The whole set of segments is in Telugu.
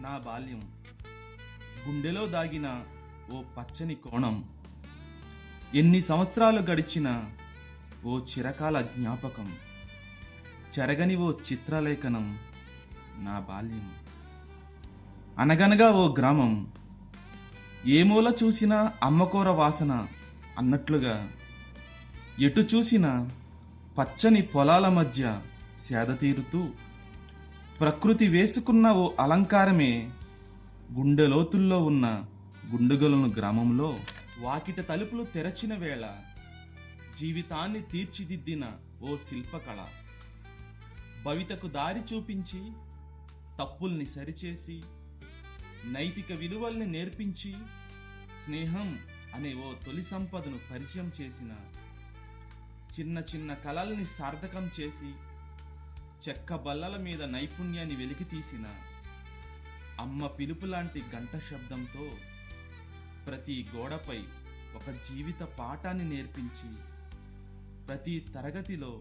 నా బాల్యం గుండెలో దాగిన ఓ పచ్చని కోణం. ఎన్ని సంవత్సరాలు గడిచినా ఓ చిరకాల జ్ఞాపకం. చెరగని ఓ చిత్రలేఖనం నా బాల్యం. అనగనగా ఓ గ్రామం, ఏ మూల చూసినా అమ్మకూర వాసన అన్నట్లుగా, ఎటు చూసినా పచ్చని పొలాల మధ్య సేద తీరుతూ ప్రకృతి వేసుకున్న ఓ అలంకారమే గుండె లోతుల్లో ఉన్న గుండుగలను గ్రామంలో వాకిట తలుపులు తెరచిన వేళ జీవితాన్ని తీర్చిదిద్దిన ఓ శిల్పకళ. భవితకు దారి చూపించి తప్పుల్ని సరిచేసి నైతిక విలువల్ని నేర్పించి స్నేహం అనే ఓ తొలి సంపదను పరిచయం చేసిన, చిన్న చిన్న కలల్ని సార్థకం చేసి చెక్క బల్లల మీద నైపుణ్యాన్ని వెలికితీసిన అమ్మ పిలుపు లాంటి గంట శబ్దంతో ప్రతి గోడపై ఒక జీవిత పాఠాన్ని నేర్పించి ప్రతి తరగతిలో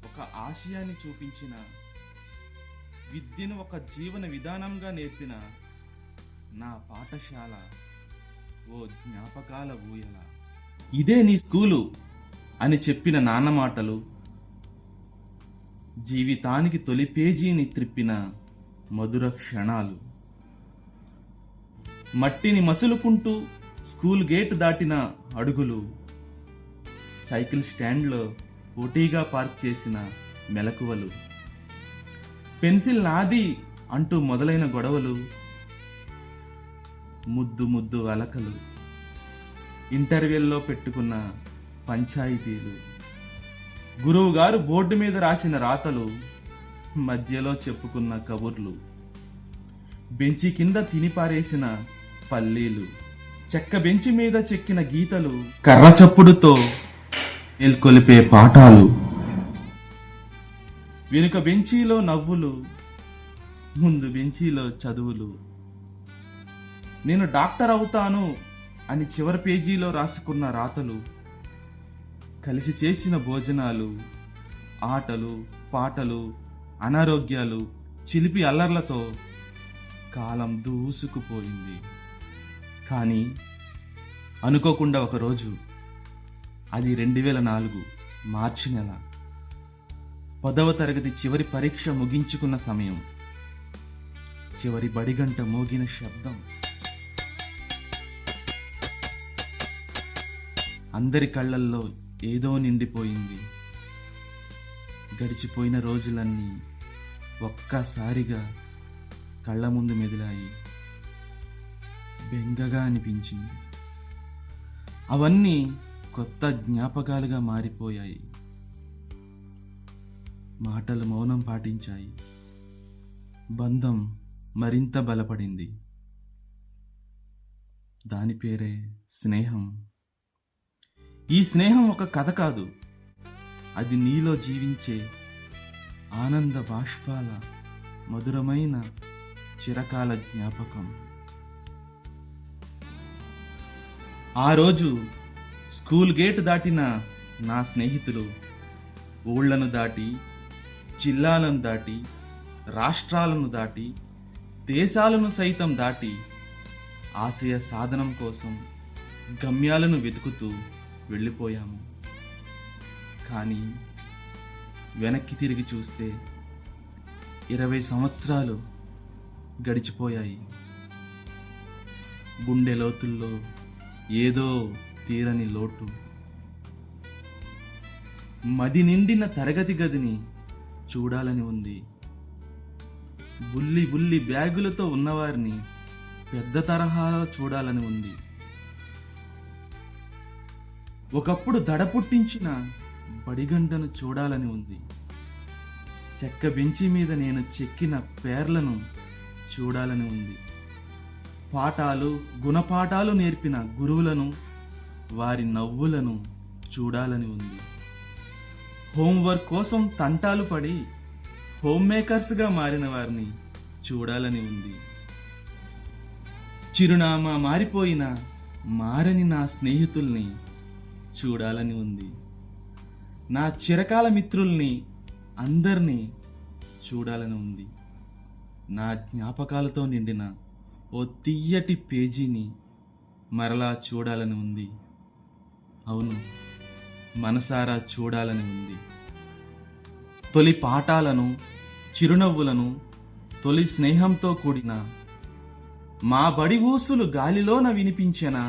ఒక ఆశయాన్ని చూపించిన, విద్యను ఒక జీవన విధానంగా నేర్పిన నా పాఠశాల ఓ జ్ఞాపకాల ఊయల. ఇదే నీ స్కూలు అని చెప్పిన నాన్న మాటలు, జీవితానికి తొలి పేజీని త్రిప్పిన మధుర క్షణాలు. మట్టిని మసులుకుంటూ స్కూల్ గేట్ దాటిన అడుగులు, సైకిల్ స్టాండ్లో పోటీగా పార్క్ చేసిన మెలకువలు, పెన్సిల్ నాది అంటూ మొదలైన గొడవలు, ముద్దు ముద్దు అలకలు, ఇంటర్వెల్లో పెట్టుకున్న పంచాయితీలు, గురువు గారు బోర్డు మీద రాసిన రాతలు, మధ్యలో చెప్పుకున్న కబుర్లు, బెంచి కింద తినిపారేసిన పల్లీలు, చెక్క బెంచి మీద చెక్కిన గీతలు, కర్ర చప్పుడుతో మేల్కొలిపే పాఠాలు, వెనుక బెంచీలో నవ్వులు, ముందు బెంచీలో చదువులు, నేను డాక్టర్ అవుతాను అని చివరి పేజీలో రాసుకున్న రాతలు, కలిసి చేసిన భోజనాలు, ఆటలు పాటలు, అనారోగ్యాలు, చిలిపి అల్లర్లతో కాలం దూసుకుపోయింది. కానీ అనుకోకుండా ఒకరోజు, అది 2004 మార్చి నెల, 10వ తరగతి చివరి పరీక్ష ముగించుకున్న సమయం, చివరి బడిగంట మోగిన శబ్దం. అందరి కళ్ళల్లో ఏదో నిండిపోయింది. గడిచిపోయిన రోజులన్నీ ఒక్కసారిగా కళ్ళ ముందు మెదిలాయి. బెంగగా అనిపించింది. అవన్నీ కొత్త జ్ఞాపకాలుగా మారిపోయాయి. మాటలు మౌనం పాటించాయి. బంధం మరింత బలపడింది. దాని పేరే స్నేహం. ఈ స్నేహం ఒక కథ కాదు, అది నీలో జీవించే ఆనంద బాష్పాల మధురమైన చిరకాల జ్ఞాపకం. ఆ రోజు స్కూల్ గేట్ దాటిన నా స్నేహితులు ఊళ్ళను దాటి, జిల్లాలను దాటి, రాష్ట్రాలను దాటి, దేశాలను సైతం దాటి ఆశయ సాధనం కోసం గమ్యాలను వెతుకుతూ వెళ్ళిపోయాము. కానీ వెనక్కి తిరిగి చూస్తే 20 సంవత్సరాలు గడిచిపోయాయి. గుండె లోతుల్లో ఏదో తీరని లోటు. మది నిండిన తరగతి గదిని చూడాలని ఉంది. బుల్లి బుల్లి బ్యాగులతో ఉన్నవారిని పెద్ద తరహాలో చూడాలని ఉంది. ఒకప్పుడు దడ పుట్టించిన బడిగంటను చూడాలని ఉంది. చెక్క బెంచి మీద నేను చెక్కిన పేర్లను చూడాలని ఉంది. పాఠాలు గుణపాఠాలు నేర్పిన గురువులను, వారి నవ్వులను చూడాలని ఉంది. హోంవర్క్ కోసం తంటాలు పడి హోమ్ మేకర్స్గా మారిన వారిని చూడాలని ఉంది. చిరునామా మారిపోయిన మారని నా స్నేహితుల్ని చూడాలని ఉంది. నా చిరకాల మిత్రుల్ని అందరినీ చూడాలని ఉంది. నా జ్ఞాపకాలతో నిండిన ఓ తియ్యటి పేజీని మరలా చూడాలని ఉంది. అవును, మనసారా చూడాలని ఉంది. తొలి పాఠాలను, చిరునవ్వులను, తొలి స్నేహంతో కూడిన మా బడి ఊసులు గాలిలోన వినిపించెనా,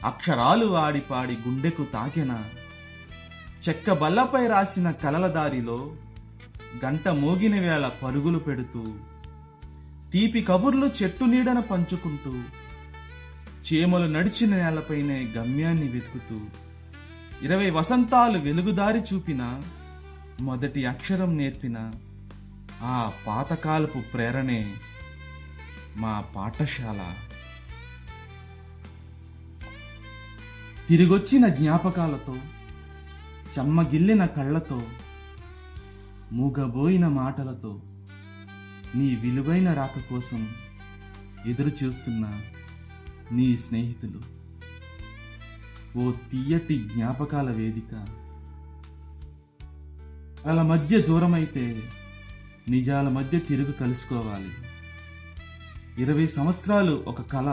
అక్షరాలు ఆడిపాడి గుండెకు తాకెనా, చెక్క బల్లపై రాసిన కలల దారిలో గంట మోగిన వేళ పరుగులు పెడుతూ, తీపి కబుర్లు చెట్టు నీడన పంచుకుంటూ, చీమలు నడిచిన నేలపైనే గమ్యాన్ని వెతుకుతూ, 20 వసంతాలు వెలుగుదారి చూపిన, మొదటి అక్షరం నేర్పిన ఆ పాతకాలపు ప్రేరణే మా పాఠశాల. తిరిగొచ్చిన జ్ఞాపకాలతో, చెమ్మగిల్లిన కళ్ళతో, మూగబోయిన మాటలతో నీ విలువైన రాక కోసం ఎదురు చూస్తున్న నీ స్నేహితులు. ఓ తియ్యటి జ్ఞాపకాల వేదిక. వాళ్ళ మధ్య దూరమైతే నిజాల మధ్య తిరుగు కలుసుకోవాలి. 20 సంవత్సరాలు ఒక కళ,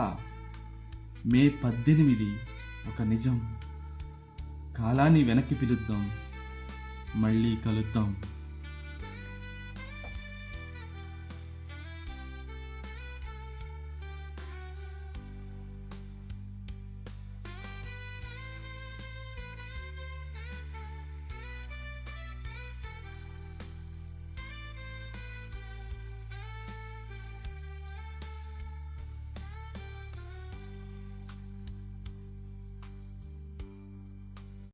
మే 18 ఒక నిజం. కాలాన్ని వెనక్కి పిలుద్దాం, మళ్ళీ కలుద్దాం.